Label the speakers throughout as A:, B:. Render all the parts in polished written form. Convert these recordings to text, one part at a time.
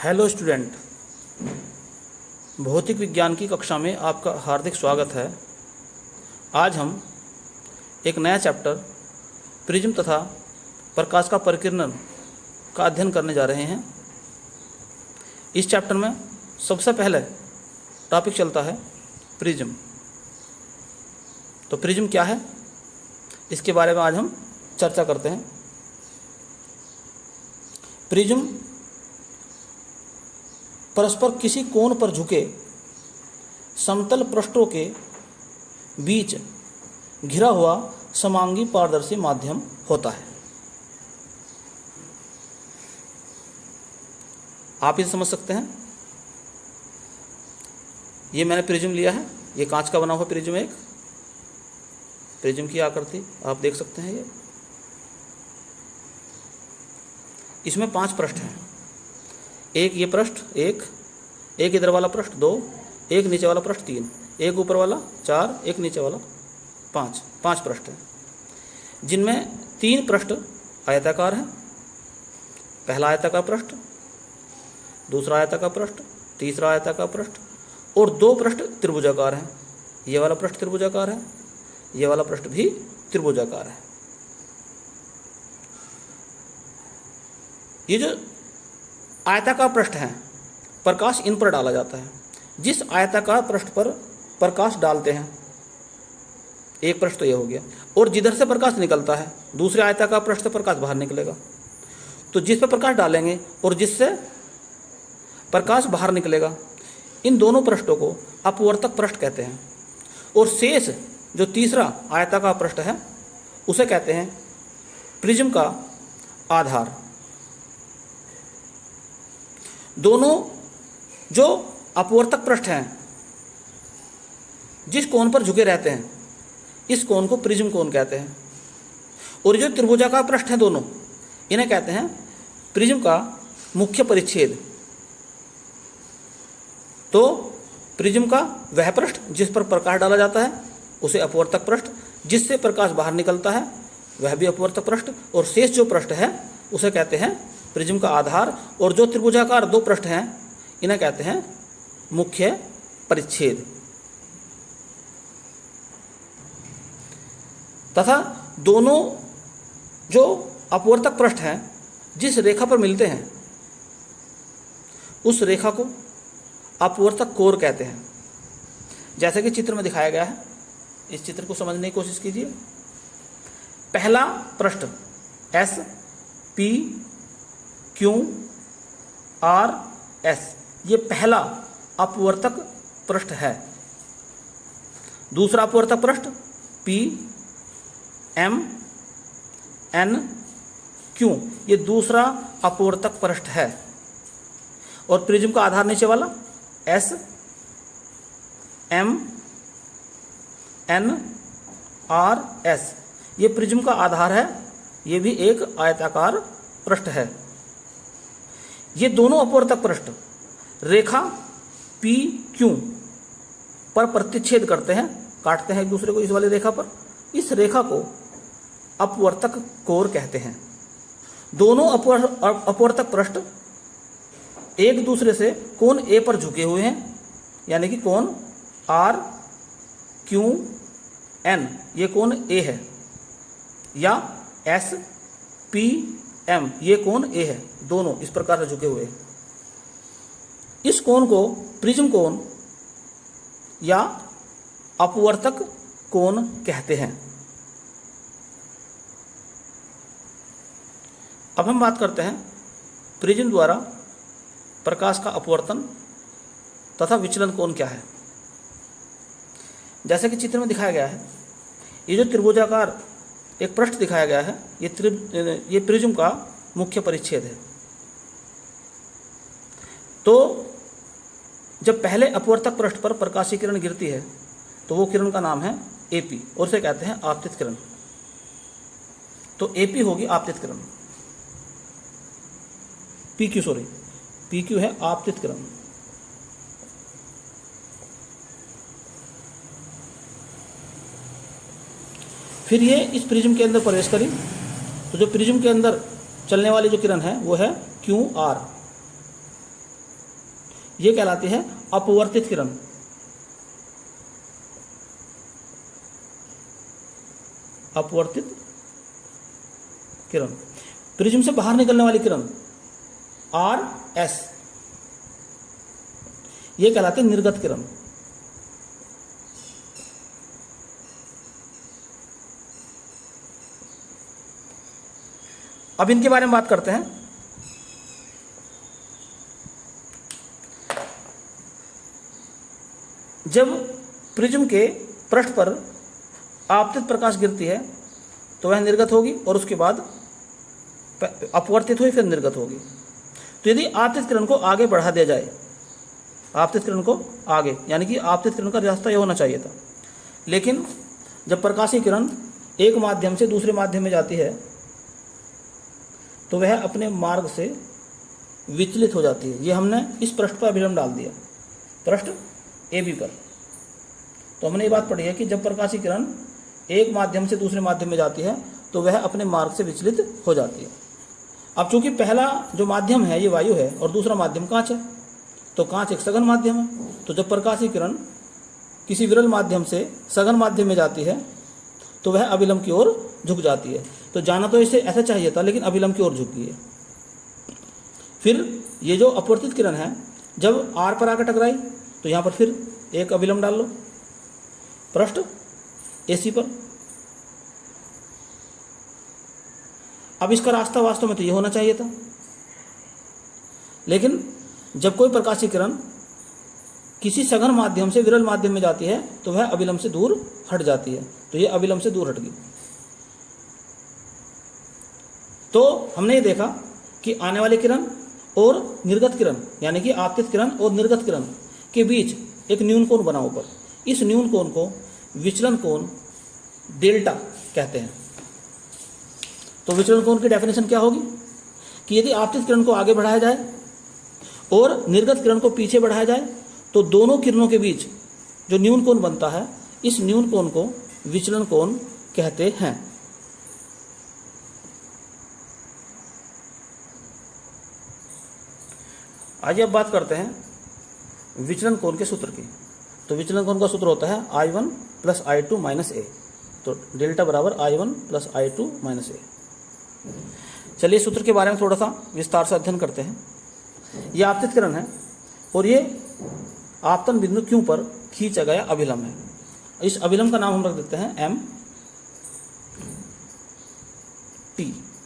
A: Hello student, भौतिक विज्ञान की कक्षा में आपका हार्दिक स्वागत है। आज हम एक नया चैप्टर प्रिज्म तथा प्रकाश का परिकिरण का अध्ययन करने जा रहे हैं। इस चैप्टर में सबसे पहले टॉपिक चलता है प्रिज्म। तो प्रिज्म क्या है, इसके बारे में आज हम चर्चा करते हैं। प्रिज्म परस्पर किसी कोण पर झुके समतल पृष्ठों के बीच घिरा हुआ समांगी पारदर्शी माध्यम होता है। आप इसे समझ सकते हैं। ये मैंने प्रिज्म लिया है, ये कांच का बना हुआ प्रिज्म, एक प्रिज्म की आकृति आप देख सकते हैं। ये इसमें 5 पृष्ठ हैं। एक ये पृष्ठ, एक इधर वाला पृष्ठ 2, एक नीचे वाला पृष्ठ 3, एक ऊपर वाला 4, एक नीचे वाला 5 पृष्ठ हैं, जिनमें 3 पृष्ठ आयताकार हैं। पहला आयताकार पृष्ठ, दूसरा आयताकार पृष्ठ, तीसरा आयताकार पृष्ठ और 2 पृष्ठ त्रिभुजाकार हैं। ये वाला पृष्ठ त्रिभुजाकार है, ये वाला पृष्ठ भी त्रिभुजाकार है। ये जो आयताकार पृष्ठ हैं, प्रकाश इन पर डाला जाता है। जिस आयताकार पृष्ठ पर प्रकाश डालते हैं, एक पृष्ठ तो ये हो गया, और जिधर से प्रकाश निकलता है दूसरे आयताकार पृष्ठ से प्रकाश बाहर निकलेगा। तो जिस पर प्रकाश डालेंगे और जिससे प्रकाश बाहर निकलेगा, इन दोनों पृष्ठों को अपवर्तक पृष्ठ कहते हैं। और शेष जो तीसरा आयताकार पृष्ठ है उसे कहते हैं प्रिज्म का आधार। दोनों जो अपवर्तक पृष्ठ हैं, जिस कोण पर झुके रहते हैं, इस कोण को प्रिज्म कोण कहते हैं। और जो त्रिभुजाकार पृष्ठ हैं दोनों, इन्हें कहते हैं प्रिज्म का मुख्य परिच्छेद। तो प्रिज्म का वह पृष्ठ जिस पर प्रकाश डाला जाता है उसे अपवर्तक पृष्ठ, जिससे प्रकाश बाहर निकलता है वह भी अपवर्तक पृष्ठ, और शेष जो पृष्ठ है उसे कहते हैं प्रिज्म का आधार। और जो त्रिभुजाकार 2 पृष्ठ हैं इन्हें कहते हैं मुख्य परिच्छेद। तथा दोनों जो अपवर्तक पृष्ठ हैं जिस रेखा पर मिलते हैं उस रेखा को अपवर्तक कोर कहते हैं। जैसे कि चित्र में दिखाया गया है, इस चित्र को समझने की कोशिश कीजिए। पहला पृष्ठ S P Q R S, ये पहला अपवर्तक पृष्ठ है। दूसरा अपवर्तक पृष्ठ पी एम एन क्यू, ये दूसरा अपवर्तक पृष्ठ है। और प्रिज्म का आधार नीचे वाला S M N R S, ये प्रिज्म का आधार है। ये भी एक आयताकार पृष्ठ है। ये दोनों अपवर्तक पृष्ठ रेखा पी क्यू पर प्रतिच्छेद करते हैं, काटते हैं एक दूसरे को इस वाली रेखा पर। इस रेखा को अपवर्तक कोर कहते हैं। दोनों अपवर्तक पृष्ठ एक दूसरे से कोण ए पर झुके हुए हैं, यानी कि कोण आर क्यू एन, ये कोण ए है, या एस पी एम, ये कोण ए है। दोनों इस प्रकार से झुके हुए हैं। इस कोण को प्रिज्म कोण या अपवर्तक कोण कहते हैं। अब हम बात करते हैं प्रिज्म द्वारा प्रकाश का अपवर्तन तथा विचलन कोण क्या है। जैसे कि चित्र में दिखाया गया है, ये जो त्रिभुजाकार एक पृष्ठ दिखाया गया है, ये प्रिज्म का मुख्य परिच्छेद है। तो जब पहले अपवर्तक पृष्ठ पर प्रकाशीय किरण गिरती है तो वो किरण का नाम है एपी, और उसे कहते हैं आपतित किरण। तो एपी होगी आपतित किरण, पीक्यू है आपतित किरण। फिर ये इस प्रिज्म के अंदर प्रवेश करी, तो जो प्रिज्म के अंदर चलने वाली जो किरण है वो है क्यू आर। ये कहलाती है अपवर्तित किरण। अपवर्तित किरण। प्रिज्म से बाहर निकलने वाली किरण आर एस, ये कहलाती है निर्गत किरण। अब इनके बारे में बात करते हैं। जब प्रिज्म के पृष्ठ पर आपतित प्रकाश गिरती है तो वह निर्गत होगी और उसके बाद अपवर्तित हुई फिर निर्गत होगी। तो यदि आपतित किरण को आगे बढ़ा दिया जाए, आपतित किरण को आगे, यानी कि आपतित किरण का रास्ता यह होना चाहिए था, लेकिन जब प्रकाशीय किरण एक माध्यम से दूसरे माध्यम में जाती है तो वह अपने मार्ग से विचलित हो जाती है। ये हमने इस पृष्ठ पर अभिलंब डाल दिया, पृष्ठ AB पर। तो हमने ये बात पढ़ी है कि जब प्रकाशीय किरण एक माध्यम से दूसरे माध्यम में जाती है तो वह अपने मार्ग से विचलित हो जाती है। अब चूंकि पहला जो माध्यम है ये वायु है और दूसरा माध्यम कांच है, तो कांच एक सघन माध्यम है। तो जब प्रकाशीय किरण किसी विरल माध्यम से सघन माध्यम में जाती है तो वह अभिलंब की ओर झुक जाती है। तो जाना तो इसे ऐसा चाहिए था, लेकिन अभिलंब की ओर झुक गई है। फिर ये जो अपवर्तित किरण है जब आर पर आकर टकराई तो यहाँ पर फिर एक अभिलंब डाल लो पृष्ठ AC पर। अब इसका रास्ता वास्तव में तो ये होना चाहिए था, लेकिन जब कोई प्रकाशीय किरण किसी सघन माध्यम से विरल माध्यम में जाती है तो वह अभिलंब से दूर हट जाती है। तो ये अभिलंब से दूर हट गई। तो हमने ये देखा कि आने वाली किरण और निर्गत किरण, यानी कि आपतित किरण और निर्गत किरण के बीच एक न्यून कोण बना ऊपर। इस न्यून कोण को विचलन कोण डेल्टा कहते हैं। तो विचलन कोण की डेफिनेशन क्या होगी कि यदि आपतित किरण को आगे बढ़ाया जाए और निर्गत किरण को पीछे बढ़ाया जाए तो दोनों किरणों के बीच जो न्यून कोण बनता है, इस न्यून कोण को विचलन कोण कहते हैं। आइए अब बात करते हैं विचलन कोण के सूत्र की। तो विचलन कोण का सूत्र होता है I1 + I2 - A। तो डेल्टा बराबर I1 + I2 - A। चलिए सूत्र के बारे में थोड़ा सा विस्तार से अध्ययन करते हैं। यह आपतित किरण है और ये आपतन बिंदु Q पर खींचा गया अभिलंब है। इस अभिलंब का नाम हम रख देते हैं MT,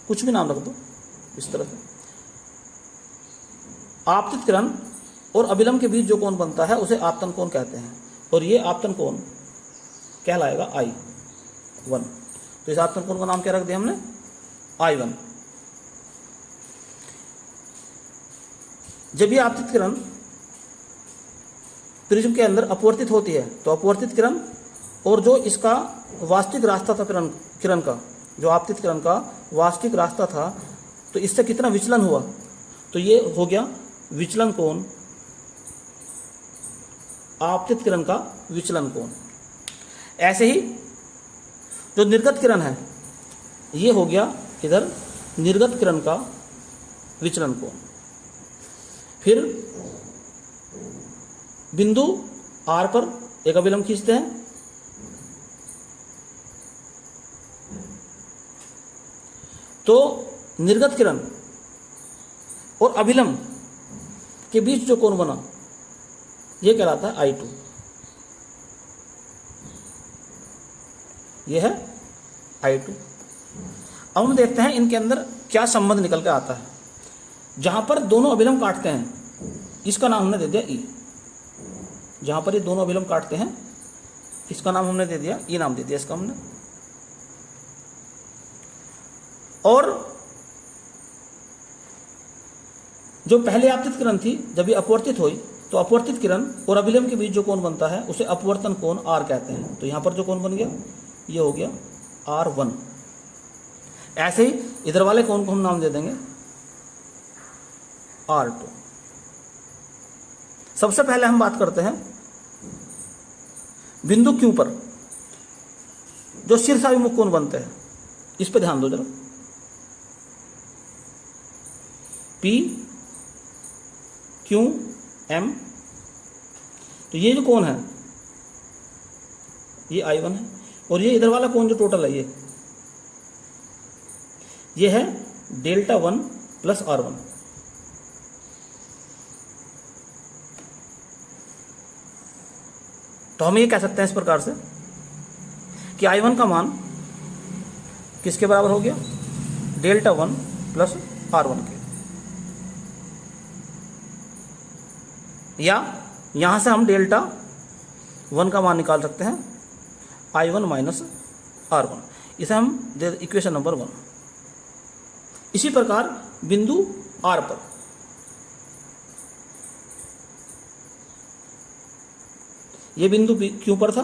A: कुछ भी नाम रख दो इस तरह से। आपतित किरण और अभिलंब के बीच जो कोण बनता है उसे आपतन कोण कहते हैं और ये आपतन कोण कहलाएगा I1। तो इस आपतन कोण का नाम क्या रख दिया हमने? I1। जब ये आपतित किरण प्रिज्म के अंदर अपवर्तित होती है तो अपवर्तित किरण और जो इसका वास्तविक रास्ता था किरण का, जो आपतित किरण का वास्तविक रास्ता था, तो इससे कितना विचलन हुआ, तो ये हो गया विचलन कोण, आपतित किरण का विचलन कोण। ऐसे ही जो निर्गत किरण है ये हो गया इधर निर्गत किरण का विचलन कोण। फिर बिंदु R पर एक अभिलंब खींचते हैं, तो निर्गत किरण और अभिलंब के बीच जो कोण बना यह कहलाता है I2। यह है I2। अब हम देखते हैं इनके अंदर क्या संबंध निकल के आता है। जहां पर दोनों अभिलंब काटते हैं इसका नाम हमने दे दिया E। जहां पर ये दोनों अभिलंब काटते हैं इसका नाम हमने दे दिया E, नाम दे दिया इसका हमने। और जो पहले आपतित किरण थी जब ये अपवर्तित हुई तो अपवर्तित किरण और अभिलंब के बीच जो कोण बनता है उसे अपवर्तन कोण R कहते हैं। तो यहां पर जो कोण बन गया ये हो गया R1। ऐसे ही इधर वाले कोण को हम नाम दे देंगे R2। सबसे पहले हम बात करते हैं बिंदु Q पर जो शीर्षाभिमुख कोण बनते हैं, इस पर ध्यान दो जरा। P, Q, m। तो ये जो कोण है ये I1 है, और ये इधर वाला कोण जो टोटल है ये है डेल्टा 1 प्लस R1। तो हम ये कह सकते हैं इस प्रकार से कि I1 का मान किसके बराबर हो गया, डेल्टा 1 प्लस R1 के, या यहां से हम डेल्टा 1 का मान निकाल सकते हैं I1 माइनस R1। इसे हम दे इक्वेशन नंबर 1। इसी प्रकार बिंदु R पर यह बिंदु क्यों पर था।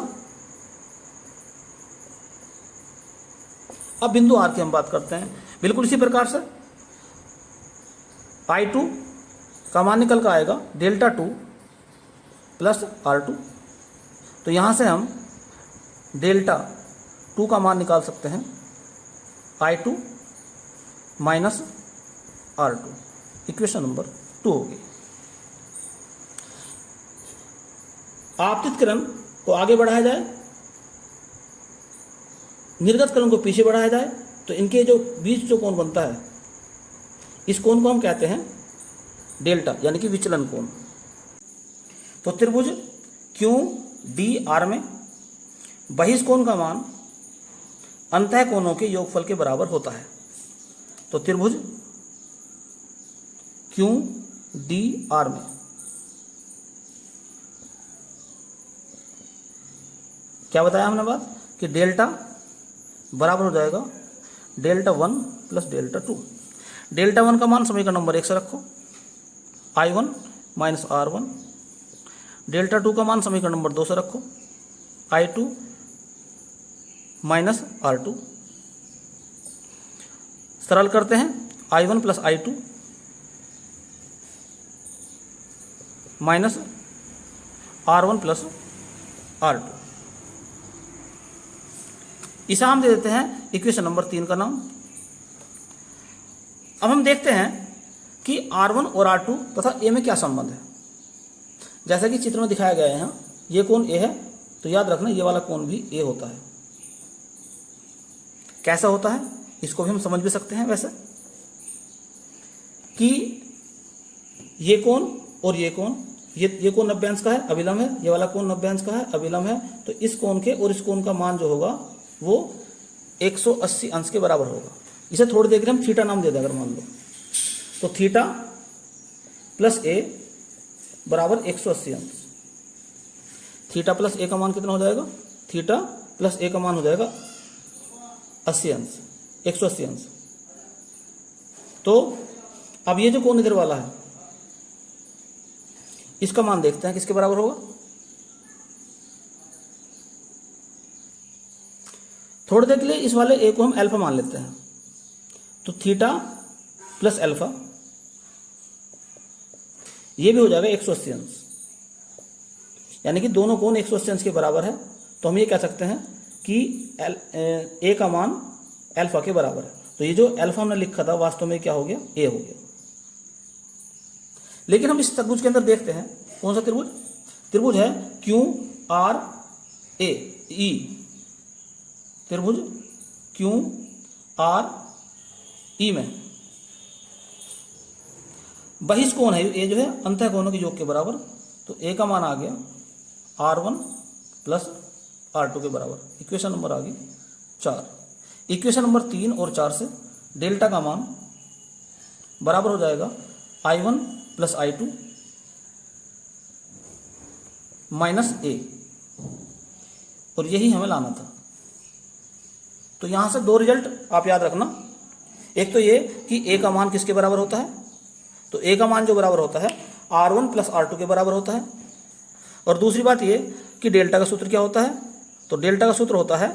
A: अब बिंदु R की हम बात करते हैं। बिल्कुल इसी प्रकार से I2 का मान निकल कर आएगा डेल्टा 2 प्लस R2। तो यहां से हम डेल्टा 2 का मान निकाल सकते हैं I2 minus R2। Equation number 2 होगी। आपतित किरण को आगे बढ़ाया जाए, निर्गत किरण को पीछे बढ़ाया जाए, तो इनके जो बीच जो कोण बनता है इस कोण को हम कहते हैं डेल्टा, यानी कि विचलन कोण। तो त्रिभुज QDR में बहिष्कोण का मान अंतः कोणों के योगफल के बराबर होता है। तो त्रिभुज QDR में क्या बताया हमने बात कि डेल्टा बराबर हो जाएगा डेल्टा 1 प्लस डेल्टा 2। डेल्टा 1 का मान समीकरण नंबर 1 से रखो, I1 माइनस R1। डेल्टा 2 का मान समीकरण नंबर 2 से रखो, I2 माइनस R2। सरल करते हैं, I1 plus I2 minus R1 plus R2। इसे हम दे देते हैं इक्वेशन नंबर 3 का नाम। अब हम देखते हैं कि R1 और R2 तथा A में क्या संबंध है। जैसा कि चित्र में दिखाया गया है, यहाँ ये कोण A है, तो याद रखना ये वाला कोण भी A होता है। कैसा होता है इसको भी हम समझ भी सकते हैं वैसे, कि ये कोण और ये कोण, ये कोण 90 अंश का है, अभिलंब है, ये वाला कोण 90 अंश का है, अभिलंब है। तो इस कोण के और इस कोण का मान जो होगा वो 180 अंश के बराबर होगा। इसे थोड़ी देर के लिए हम थीटा नाम दे दें अगर मान लो, तो थीटा प्लस ए बराबर 180 अंश। थीटा प्लस ए का मान कितना हो जाएगा, थीटा प्लस ए का मान हो जाएगा 80 अंश, 180 अंश। तो अब ये जो कोण इधर वाला है इसका मान देखते हैं किसके बराबर होगा। थोड़ी देर के लिए इस वाले ए को हम अल्फा मान लेते हैं, तो थीटा प्लस अल्फा ये भी हो जाएगा 180 अंश, यानी कि दोनों कोण 180 अंश के बराबर है। तो हम ये कह सकते हैं कि ए का मान अल्फा के बराबर है। तो ये जो अल्फा हमने लिखा था वास्तव में क्या हो गया, ए हो गया। लेकिन हम इस त्रिभुज के अंदर देखते हैं कौन सा त्रिभुज, त्रिभुज है QRA E, त्रिभुज QRE में बहिष्कोण है ये जो है अंतः कोणों के योग के बराबर। तो ए का मान आ गया R1 प्लस R2 के बराबर। इक्वेशन नंबर आ गई 4। इक्वेशन नंबर 3 और 4 से डेल्टा का मान बराबर हो जाएगा I1 प्लस I2 माइनस ए, और यही हमें लाना था। तो यहां से दो रिजल्ट आप याद रखना, एक तो ये कि ए का मान किसके बराबर होता है, तो ए का मान जो बराबर होता है R1 प्लस R2 के बराबर होता है। और दूसरी बात ये कि डेल्टा का सूत्र क्या होता है, तो डेल्टा का सूत्र होता है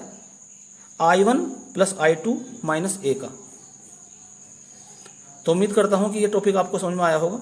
A: I1 प्लस I2 माइनस ए का। तो उम्मीद करता हूं कि ये टॉपिक आपको समझ में आया होगा।